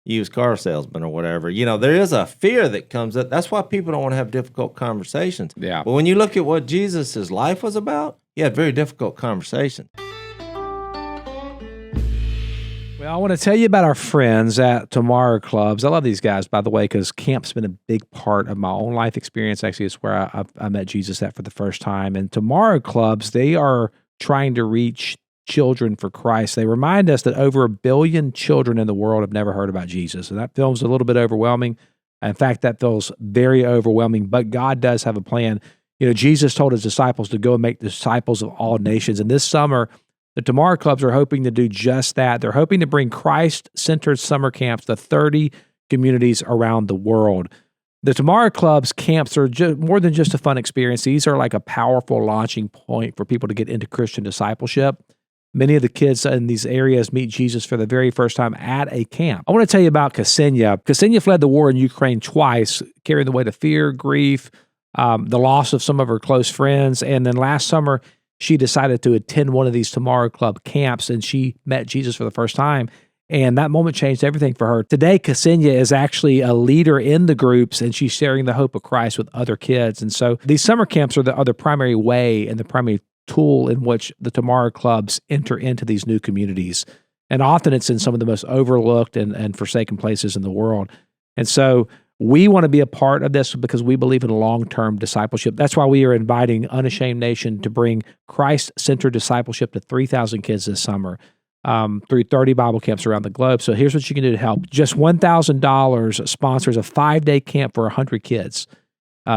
used car salesman or whatever. There is a fear that comes up. That's why people don't want to have difficult conversations. Yeah. But when you look at what Jesus' life was about, he had very difficult conversations. Well, I want to tell you about our friends at Tomorrow Clubs. I love these guys, by the way, because camp's been a big part of my own life experience. Actually, it's where I met Jesus at for the first time. And Tomorrow Clubs, they are trying to reach children for Christ. They remind us that over 1 billion children in the world have never heard about Jesus. And that feels a little bit overwhelming. In fact, that feels very overwhelming, but God does have a plan. Jesus told his disciples to go and make disciples of all nations. And this summer, the Tomorrow Clubs are hoping to do just that. They're hoping to bring Christ-centered summer camps to 30 communities around the world. The Tomorrow Clubs camps are more than just a fun experience. These are like a powerful launching point for people to get into Christian discipleship. Many of the kids in these areas meet Jesus for the very first time at a camp. I want to tell you about Ksenia. Ksenia fled the war in Ukraine twice, carrying the weight of fear, grief, the loss of some of her close friends. And then last summer, she decided to attend one of these Tomorrow Club camps, and she met Jesus for the first time. And that moment changed everything for her. Today, Ksenia is actually a leader in the groups, and she's sharing the hope of Christ with other kids. And so these summer camps are the primary way and the primary tool in which the Tomorrow Clubs enter into these new communities. And often it's in some of the most overlooked and forsaken places in the world. And so we want to be a part of this because we believe in long-term discipleship. That's why we are inviting Unashamed Nation to bring Christ-centered discipleship to 3,000 kids this summer through 30 Bible camps around the globe. So here's what you can do to help. Just $1,000 sponsors a 5-day camp for 100 kids.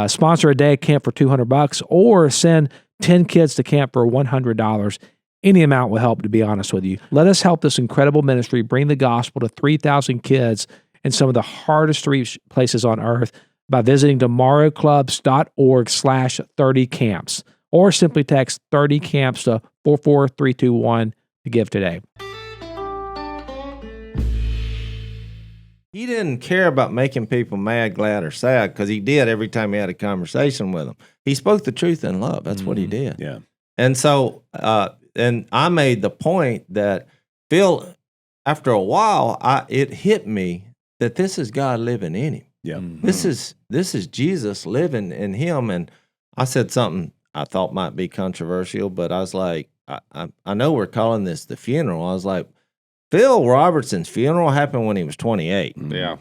Sponsor a day camp for $200, or send 10 kids to camp for $100. Any amount will help, to be honest with you. Let us help this incredible ministry bring the gospel to 3,000 kids in some of the hardest to reach places on earth by visiting tomorrowclubs.org/30camps, or simply text 30 camps to 44321 to give today. He didn't care about making people mad, glad, or sad, because he did every time he had a conversation with them. He spoke the truth in love. That's what he did. Yeah. And so, and I made the point that Phil, after a while, it hit me that this is God living in him. Yeah. Mm-hmm. This is Jesus living in him. And I said something I thought might be controversial, but I was like, I know we're calling this the funeral. I was like, Phil Robertson's funeral happened when he was 28. Yeah.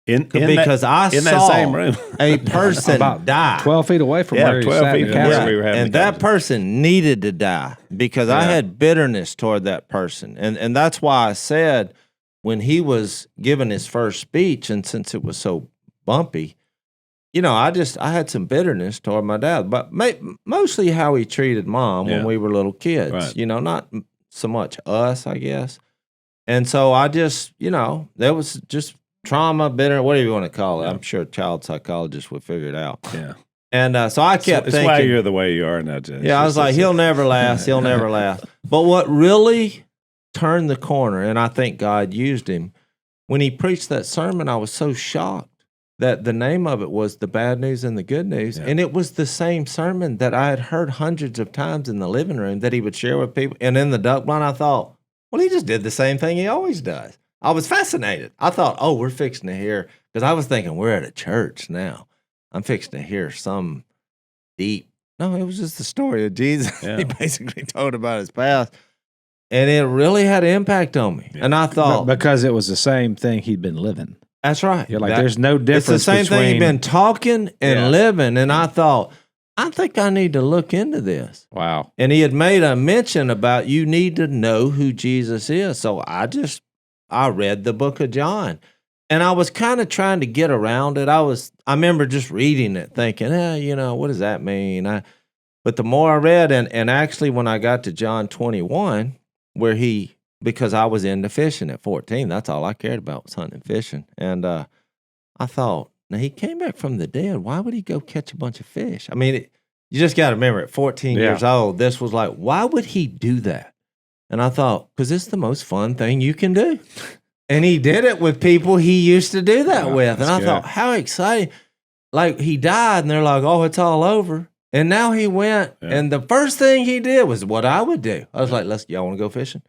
Because I saw that same room. a person die. 12 feet away from where he 12 sat feet in the from casket. where we were having And the that person needed to die because I had bitterness toward that person. And that's why I said when he was giving his first speech, and since it was so bumpy, I had some bitterness toward my dad, but mostly how he treated mom when we were little kids, Right. Not so much us, I guess. And so I just, there was just trauma, bitter, whatever you want to call it. Yeah. I'm sure a child psychologist would figure it out. Yeah. And so I kept It's thinking. why you're the way you are now, Jase. Yeah, I was like, he'll never last. He'll never last. But what really turned the corner, and I think God used him, when he preached that sermon, I was so shocked that the name of it was The Bad News and the Good News. Yeah. And it was the same sermon that I had heard hundreds of times in the living room that he would share with people. And in the duck blind, I thought, well, he just did the same thing he always does. I was fascinated. I thought, oh, we're fixing to hear, because I was thinking we're at a church now. I'm fixing to hear some deep. No, it was just the story of Jesus. Yeah. He basically told about his past. And it really had an impact on me. Yeah. And I thought, Because it was the same thing he'd been living. that's right. You're like, there's no difference. It's the same thing he'd been talking and Yeah. living. And I thought, I think I need to look into this. Wow. And he had made a mention about you need to know who Jesus is. So I read the book of John. And I was kind of trying to get around it. I remember just reading it thinking, what does that mean? But the more I read, and actually when I got to John 21, where because I was into fishing at 14, that's all I cared about was hunting and fishing. And I thought, now he came back from the dead. Why would he go catch a bunch of fish? I mean, you just got to remember at 14 years old, this was like, why would he do that? And I thought, because it's the most fun thing you can do. And he did it with people he used to do that with. And I thought, how exciting. Like, he died, and they're like, oh, it's all over. And now he went, and the first thing he did was what I would do. I was like, y'all want to go fishing?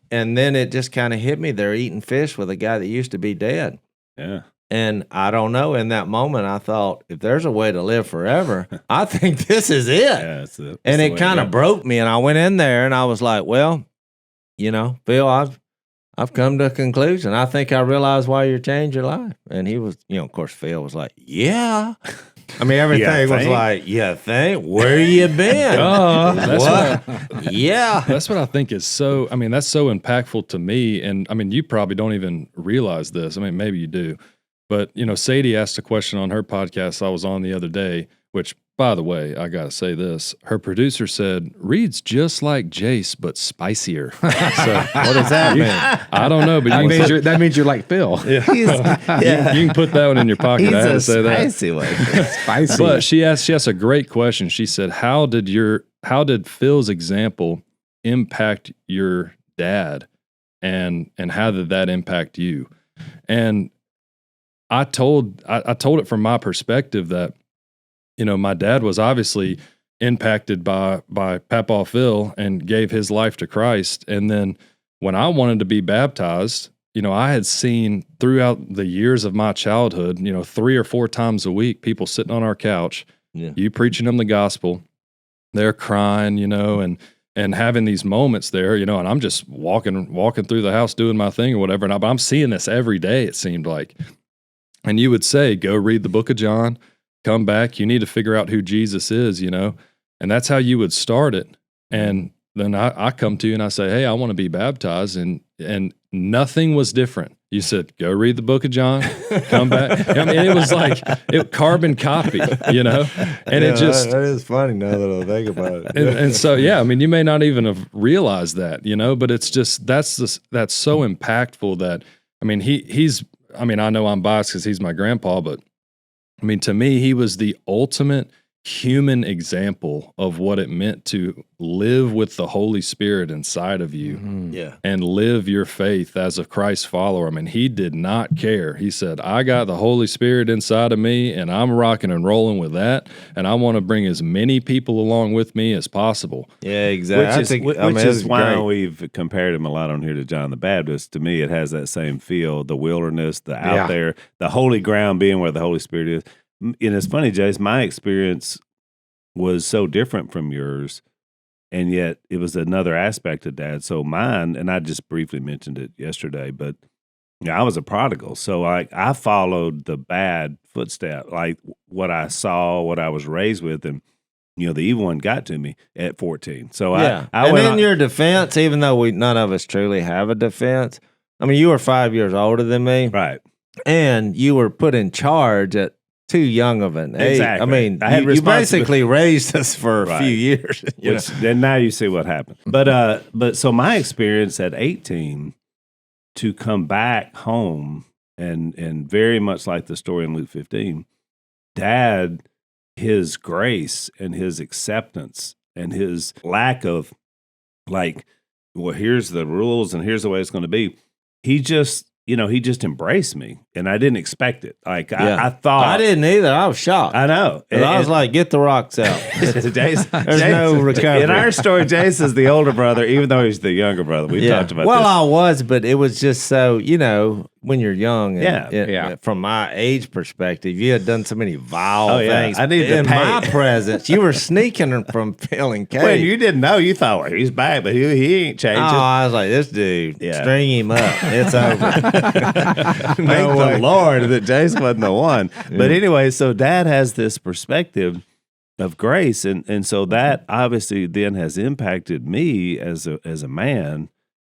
And then it just kind of hit me. They're eating fish with a guy that used to be dead. Yeah. And I don't know, in that moment, I thought, if there's a way to live forever, I think this is it. Yeah, and it kind of broke me. And I went in there and I was like, well, Phil, I've come to a conclusion. I think I realized why you changed your life. And he was, of course, Phil was like, yeah. I mean, everything was like, yeah, where you been? Yeah. That's what I think is so, that's so impactful to me. And you probably don't even realize this. Maybe you do. But, Sadie asked a question on her podcast I was on the other day, which, by the way, I got to say this. Her producer said, reads just like Jase, but spicier. So what does that mean? I don't know, but that means you're like Phil. Yeah. You can put that one in your pocket. I had to say that. Spicy. But she asked a great question. She said, how did Phil's example impact your dad? And how did that impact you? And I told it from my perspective that, my dad was obviously impacted by Papa Phil and gave his life to Christ. And then when I wanted to be baptized, I had seen throughout the years of my childhood, 3 or 4 times a week, people sitting on our couch, you preaching them the gospel, they're crying, and having these moments there, and I'm just walking through the house doing my thing or whatever. But I'm seeing this every day, it seemed like. And you would say, go read the book of John, come back, you need to figure out who Jesus is, and that's how you would start it. And then I come to you and I say, hey, I want to be baptized. And nothing was different. You said, go read the book of John, come back. It was like carbon copy, And it just... That is funny now that I think about it. And so, you may not even have realized that, but it's just, that's so impactful that, he's... I know I'm biased because he's my grandpa, but to me, he was the ultimate human example of what it meant to live with the Holy Spirit inside of you and live your faith as a Christ follower. He did not care. He said, I got the Holy Spirit inside of me and I'm rocking and rolling with that. And I want to bring as many people along with me as possible. Yeah, exactly. Which is why we've compared him a lot on here to John the Baptist. To me, it has that same feel, the wilderness, the out there, the holy ground being where the Holy Spirit is. And it's funny, Jase, my experience was so different from yours, and yet it was another aspect of Dad. So mine, and I just briefly mentioned it yesterday, but I was a prodigal. So I followed the bad footstep, like what I saw, what I was raised with, and the evil one got to me at 14. So I and went in your defense, even though none of us truly have a defense, you were 5 years older than me, right? And you were put in charge at too young of an age. Exactly. You basically raised us for a few years. Then now you see what happened. But so my experience at 18 to come back home and very much like the story in Luke 15, Dad, his grace and his acceptance and his lack of here's the rules and here's the way it's going to be. He just embraced me, and I didn't expect it. I thought I didn't either. I was shocked. I know. And I was like, "Get the rocks out." There's no recovery. In our story, Jase is the older brother, even though he's the younger brother. We talked about. Well, this. I was, but it was just so when you're young. And from my age perspective, you had done so many vile things. I need in my presence. You were sneaking from Phil and Kate. Well, you didn't know. You thought he's back, but he ain't changing. Oh, I was like, this dude, string him up. It's over. Thank the Lord that Jase wasn't the one. But anyway, so Dad has this perspective of grace, and so that obviously then has impacted me as a man,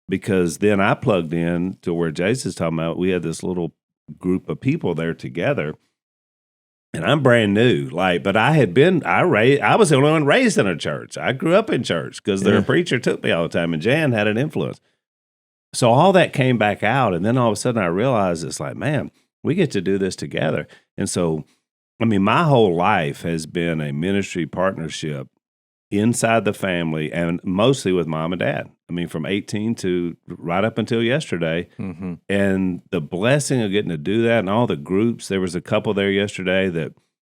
because then I plugged in to where Jase is talking about. We had this little group of people there together, and I'm brand new. But I was the only one raised in a church. I grew up in church because their preacher took me all the time, and Jan had an influence. So all that came back out, and then all of a sudden I realized it's like, man, we get to do this together. And so, my whole life has been a ministry partnership inside the family, and mostly with mom and dad. I mean, from 18 to right up until yesterday. Mm-hmm. And the blessing of getting to do that and all the groups. There was a couple there yesterday that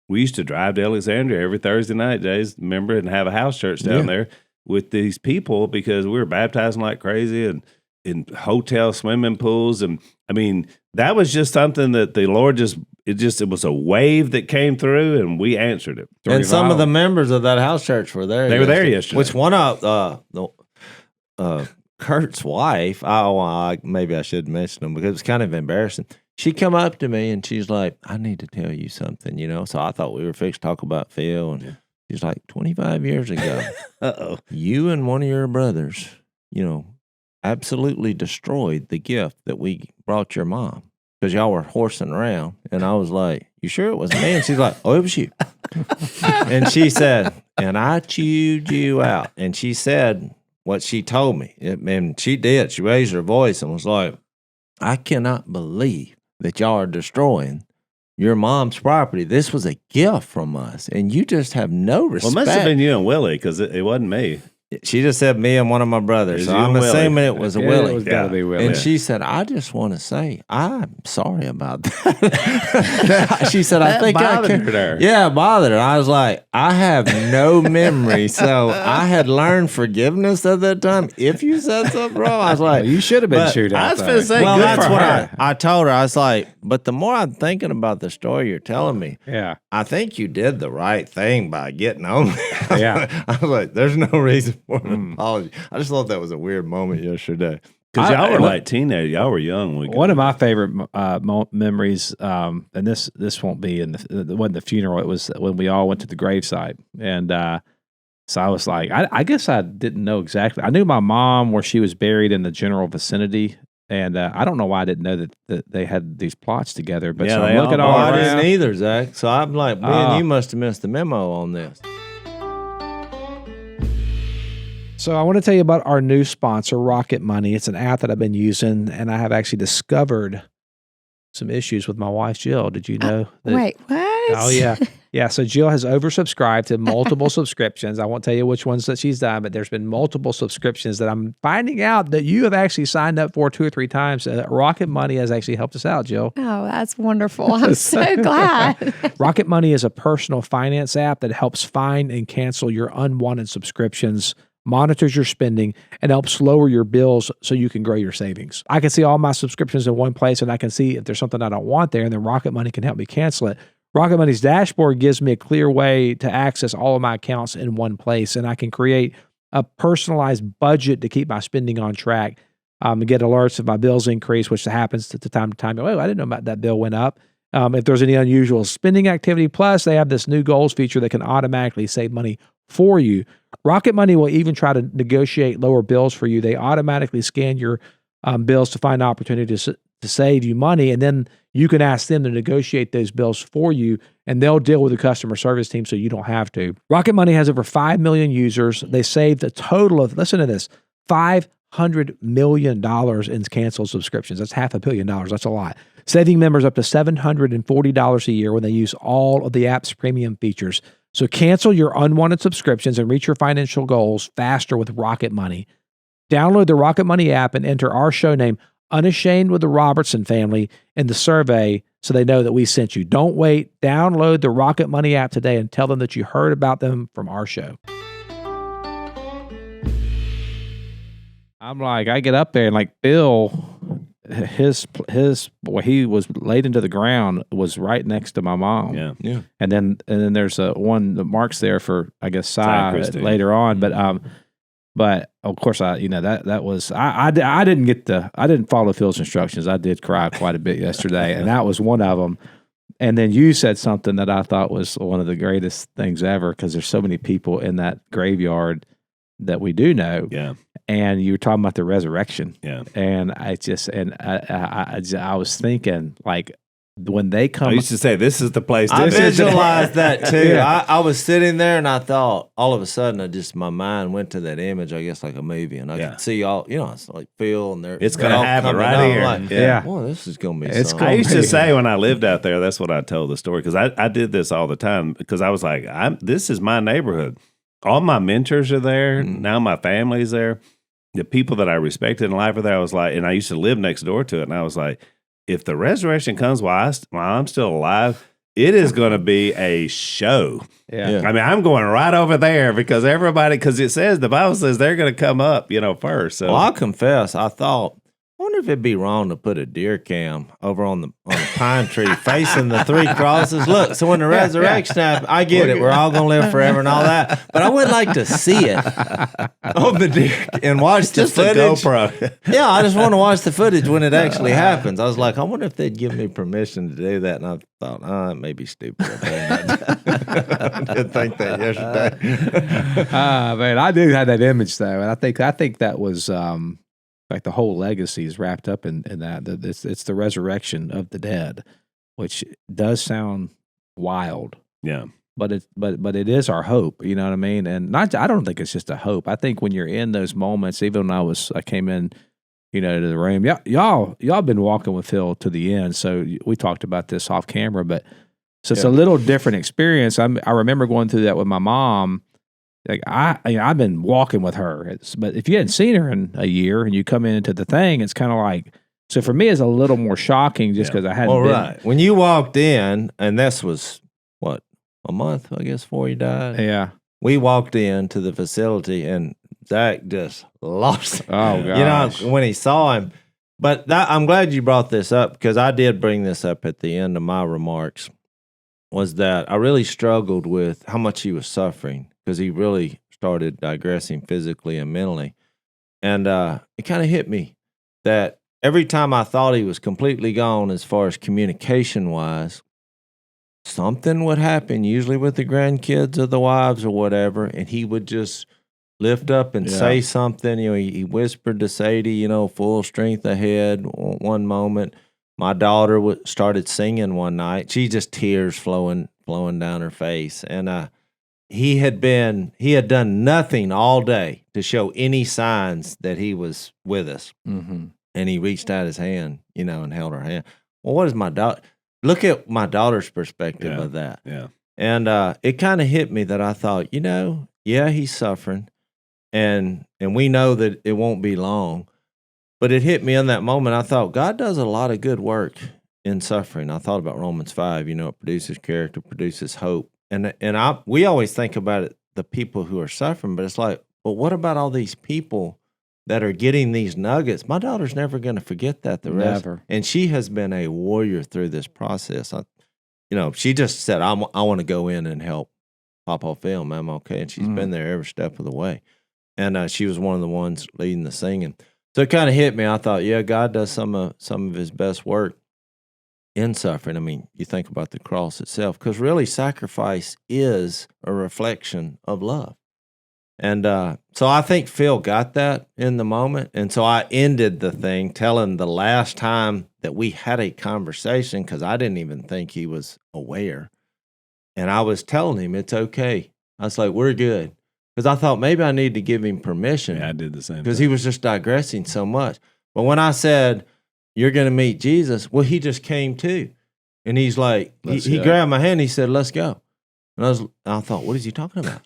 we used to drive to Alexandria every Thursday night, Jase, remember, and have a house church down there with these people because we were baptizing like crazy and in hotel swimming pools. And I mean, that was just something that the Lord it was a wave that came through and we answered it. And some of the members of that house church were there. They were there yesterday. Which one of Kurt's wife, maybe I should mention them because it was kind of embarrassing. She come up to me and she's like, I need to tell you something, So I thought we were fixed to talk about Phil. And she's like, 25 years ago, you and one of your brothers, absolutely destroyed the gift that we brought your mom because y'all were horsing around. And I was like, you sure it wasn't me? And she's like, oh, it was you. And she said, and I chewed you out. And she said what she told me. And she did. She raised her voice and was like, I cannot believe that y'all are destroying your mom's property. This was a gift from us. And you just have no respect. Well, it must have been you and Willie because it wasn't me. She just said me and one of my brothers. So I'm assuming it was a Willie. It was got to be Willie. And she said, I just want to say, I'm sorry about that. She said, I think I can. her. Yeah, it bothered her. I was like, I have no memory. So I had learned forgiveness at that time. If you said something wrong, I was like, you should have been shooting. I was going to say, well, good that's for what her. I told her. I was like, but the more I'm thinking about the story you're telling me, I think you did the right thing by getting on me. Yeah. I was like, there's no reason for an apology. I just thought that was a weird moment yesterday. Because y'all were like teenagers. Y'all were young. One of my favorite memories, and this won't be it wasn't the funeral. It was when we all went to the graveside. And so I was like, I guess I didn't know exactly. I knew my mom where she was buried in the general vicinity. And I don't know why I didn't know that they had these plots together. But so I'm looking all around. I didn't either, Zach. So I'm like, man, you must have missed the memo on this. So I want to tell you about our new sponsor, Rocket Money. It's an app that I've been using, and I have actually discovered some issues with my wife, Jill. Did you know that? Wait, what? Oh, yeah. Yeah, so Jill has oversubscribed to multiple subscriptions. I won't tell you which ones that she's done, but there's been multiple subscriptions that I'm finding out that you have actually signed up for 2 or 3 times. Rocket Money has actually helped us out, Jill. Oh, that's wonderful. I'm so glad. Rocket Money is a personal finance app that helps find and cancel your unwanted subscriptions, monitors your spending, and helps lower your bills so you can grow your savings. I can see all my subscriptions in one place, and I can see if there's something I don't want there, and then Rocket Money can help me cancel it. Rocket Money's dashboard gives me a clear way to access all of my accounts in one place, and I can create a personalized budget to keep my spending on track, and get alerts if my bills increase, which happens to time to time. Oh, I didn't know about that bill went up. If there's any unusual spending activity, plus they have this new goals feature that can automatically save money for you. Rocket Money will even try to negotiate lower bills for you. They automatically scan your bills to find opportunities to save you money, and then you can ask them to negotiate those bills for you, and they'll deal with the customer service team so you don't have to. Rocket Money has over 5 million users. They saved a total of, listen to this, $500 million in canceled subscriptions. That's $500 million. That's a lot. Saving members up to $740 a year when they use all of the app's premium features. So cancel your unwanted subscriptions and reach your financial goals faster with Rocket Money. Download the Rocket Money app and enter our show name, Unashamed with the Robertson Family, in the survey so they know that we sent you. Don't wait. Download the Rocket Money app today and tell them that you heard about them from our show. I'm like, I get up there and like Bill, where he was laid into the ground was right next to my mom. Yeah. And then there's one that Mark's there for, I guess, Cy later on. But of course I didn't follow Phil's instructions. I did cry quite a bit yesterday, and that was one of them. And then you said something that I thought was one of the greatest things ever, because there's so many people in that graveyard that we do know. Yeah. and you were talking about the resurrection. Yeah. And I was thinking, like, when they come, I used to say, this is the place. I This is the- visualized that too. Yeah. I was sitting there and I thought, all of a sudden, my mind went to that image, I guess, like a movie, and I could see all, it's like Phil and It's going to happen right here. Like, Yeah. Well, this is going to be. It's something. I used to say when I lived out there, that's what I told the story, because I did this all the time, because I was like, this is my neighborhood. all my mentors are there. Now my family's there. The people that I respected in life are there. I was like, and I used to live next door to it. And I was like, if the resurrection comes while I'm still alive, it is going to be a show. Yeah. I mean, I'm going right over there because it says, the Bible says they're going to come up, first. So Well, I'll confess, I thought, I wonder if it'd be wrong to put a deer cam over on the pine tree facing the three crosses. Look, so when the resurrection happens, I get it. We're all going to live forever and all that. But I would like to see it on the deer and watch the just a footage. GoPro. Yeah, I just want to watch the footage when it actually happens. I was like, I wonder if they'd give me permission to do that. And I thought, it may be stupid. I didn't think that yesterday. Man, I do have that image though, and I think that was like the whole legacy is wrapped up in that. It's the resurrection of the dead, which does sound wild. Yeah. But it is our hope, you know what I mean? And I don't think it's just a hope. I think when you're in those moments, even when I came in, to the room, y'all been walking with Phil to the end. So we talked about this off camera, but so it's a little different experience. I remember going through that with my mom. Like I've been walking with her, but if you hadn't seen her in a year and you come into the thing, it's kind of like, so for me, it's a little more shocking just because I hadn't been. Right. When you walked in, and this was what, a month, I guess, before he died. Yeah. We walked into the facility and Zach just lost it. Oh gosh. When he saw him. But I'm glad you brought this up because I did bring this up at the end of my remarks, was that I really struggled with how much he was suffering because he really started digressing physically and mentally. And it kind of hit me that every time I thought he was completely gone as far as communication-wise, something would happen, usually with the grandkids or the wives or whatever, and he would just lift up and say something. He whispered to Sadie, full strength ahead one moment. My daughter started singing one night. She just tears flowing down her face. And he had done nothing all day to show any signs that he was with us. Mm-hmm. And he reached out his hand, and held her hand. Well, what is my daughter? Look at my daughter's perspective of that. Yeah. And it kind of hit me that I thought, he's suffering. And we know that it won't be long. But it hit me in that moment. I thought, God does a lot of good work in suffering. I thought about Romans 5, it produces character, produces hope. And we always think about it, the people who are suffering, but it's like, well, what about all these people that are getting these nuggets? My daughter's never going to forget that the rest. Never. And she has been a warrior through this process. She just said, I want to go in and help Papa film. I'm okay. And she's been there every step of the way. And she was one of the ones leading the singing. So it kind of hit me. I thought, God does some of his best work in suffering. I mean, you think about the cross itself, because really sacrifice is a reflection of love. And so I think Phil got that in the moment. And so I ended the thing telling the last time that we had a conversation, because I didn't even think he was aware. And I was telling him, it's okay. I was like, we're good. Because I thought maybe I need to give him permission. Yeah, I did the same. Because he was just digressing so much. But when I said, you're going to meet Jesus, well, he just came too. And he's like, he grabbed my hand. He said, let's go. And I thought, what is he talking about?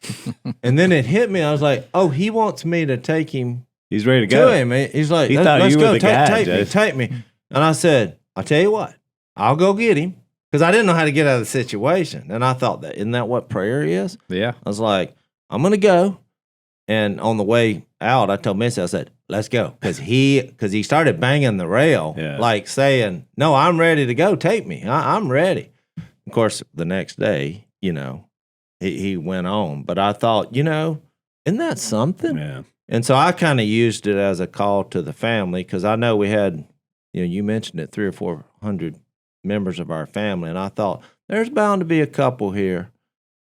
And then it hit me. I was like, oh, he wants me to take him. He's ready to go. To him. He's like, he thought let's you go. were the guy, Take me. And I said, I'll tell you what, I'll go get him. Because I didn't know how to get out of the situation. And I thought, isn't that what prayer is? Yeah. I was like, I'm going to go. And on the way out, I told Missy, I said, let's go. Because he started banging the rail, like saying, no, I'm ready to go. Take me. I'm ready. Of course, the next day, he went on. But I thought, isn't that something? Yeah. And so I kind of used it as a call to the family, because I know we had, you mentioned it, 300 or 400 members of our family. And I thought, there's bound to be a couple here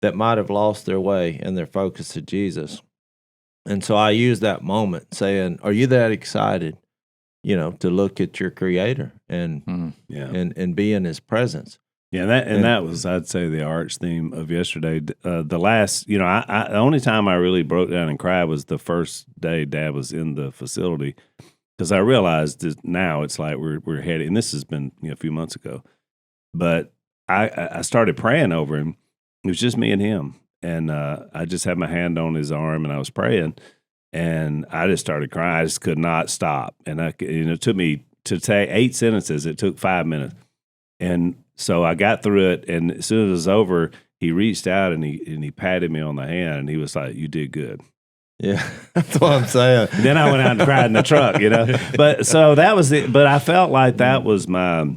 that might have lost their way and their focus to Jesus. And so I used that moment saying, are you that excited, to look at your Creator and be in His presence? Yeah, that was, I'd say, the arch theme of yesterday. The last, the only time I really broke down and cried was the first day Dad was in the facility, because I realized that now it's like we're headed, and this has been a few months ago, but I started praying over him. It was just me and him. I just had my hand on his arm and I was praying, and I just started crying. I just could not stop, and it took me to say 8 sentences. It took 5 minutes, and so I got through it. And as soon as it was over, he reached out and he patted me on the hand, and he was like, "You did good." Yeah, that's what I'm saying. And then I went out and cried in the truck, But so that was it. But I felt like that was my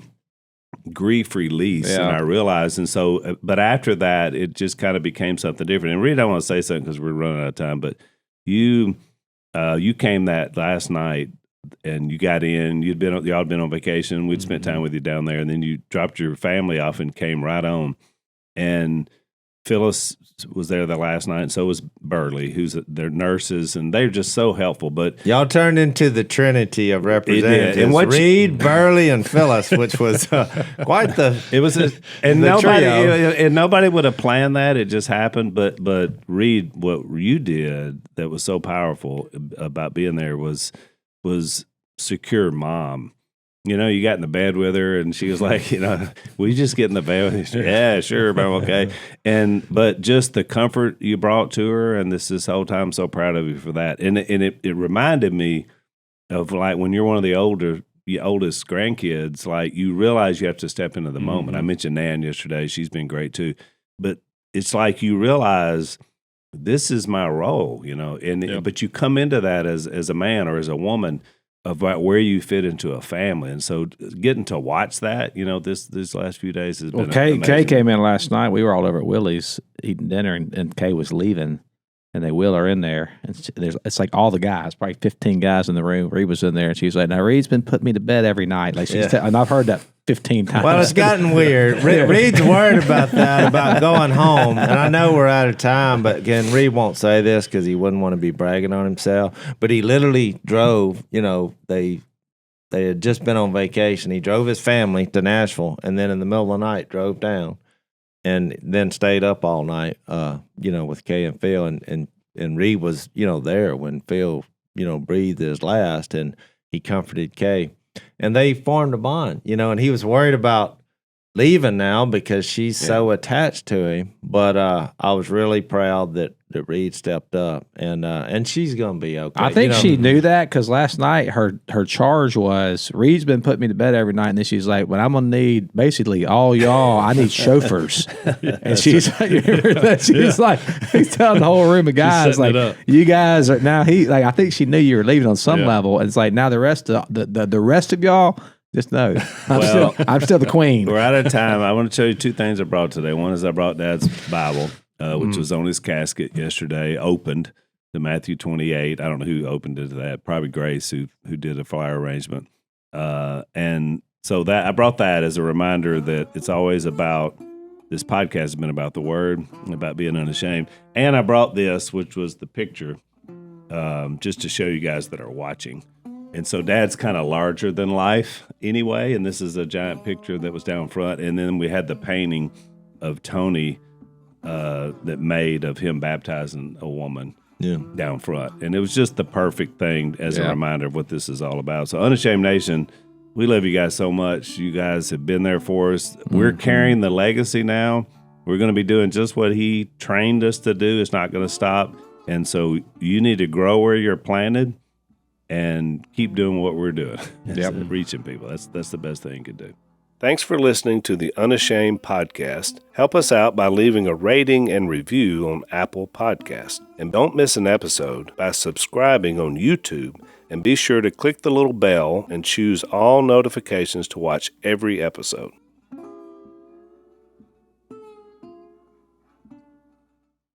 grief release, and I realized. And so, but after that, it just kind of became something different. And really, I want to say something because we're running out of time. But you came that last night, and you got in. Y'all had been on vacation. We'd spent time with you down there, and then you dropped your family off and came right on. And Phyllis was there the last night, and so was Burley, who's their nurses, and they're just so helpful. But y'all turned into the trinity of representatives: Reed, Burley, and Phyllis, which was quite the. It was, nobody would have planned that. It just happened. But Reed, what you did that was so powerful about being there was secure mom. You got in the bed with her, and she was like, will you just get in the bed with you? Yeah, sure, but I'm okay. But just the comfort you brought to her, and this whole time, I'm so proud of you for that. And it reminded me of like when you're one of the oldest grandkids, like you realize you have to step into the moment. I mentioned Nan yesterday; she's been great too. But it's like you realize this is my role, but you come into that as a man or as a woman, about where you fit into a family. And so getting to watch that, this last few days has been amazing. Kay came in last night. We were all over at Willie's eating dinner, and Kay was leaving, and they wheel her in there. And it's like all the guys, probably 15 guys in the room. Reed was in there, and she was like, "Now Reed's been putting me to bed every night." Like and I've heard that 15 times. Well, it's gotten weird. Reed's worried about that, about going home. And I know we're out of time, but again, Reed won't say this because he wouldn't want to be bragging on himself. But he literally drove, they had just been on vacation. He drove his family to Nashville, and then in the middle of the night drove down, and then stayed up all night, with Kay and Phil. And Reed was, there when Phil, breathed his last, and he comforted Kay. And they formed a bond, and he was worried about leaving now because she's so attached to him. But I was really proud that Reed stepped up, and she's going to be okay. I think she knew that because last night her charge was, Reed's been putting me to bed every night, and then she's like, "But I'm going to need basically all y'all. I need chauffeurs." And she's like, you remember that? She's like, he's telling the whole room of guys, like, "You guys are now." I think she knew you were leaving on some level, and it's like now the rest of the rest of y'all. Just know, I'm still the queen. We're out of time. I want to tell you 2 things I brought today. One is I brought Dad's Bible, which was on his casket yesterday, opened to Matthew 28. I don't know who opened it to that. Probably Grace, who did a flyer arrangement. And so that I brought that as a reminder that it's always about, this podcast has been about the Word, about being unashamed. And I brought this, which was the picture, just to show you guys that are watching. And so Dad's kind of larger than life anyway, and this is a giant picture that was down front. And then we had the painting of Tony that made of him baptizing a woman down front. And it was just the perfect thing as a reminder of what this is all about. So Unashamed Nation, we love you guys so much. You guys have been there for us. We're carrying the legacy now. We're going to be doing just what he trained us to do. It's not going to stop. And so you need to grow where you're planted and keep doing what we're doing. Reaching people. That's the best thing you can do. Thanks for listening to the Unashamed podcast. Help us out by leaving a rating and review on Apple Podcasts. And don't miss an episode by subscribing on YouTube. And be sure to click the little bell and choose all notifications to watch every episode.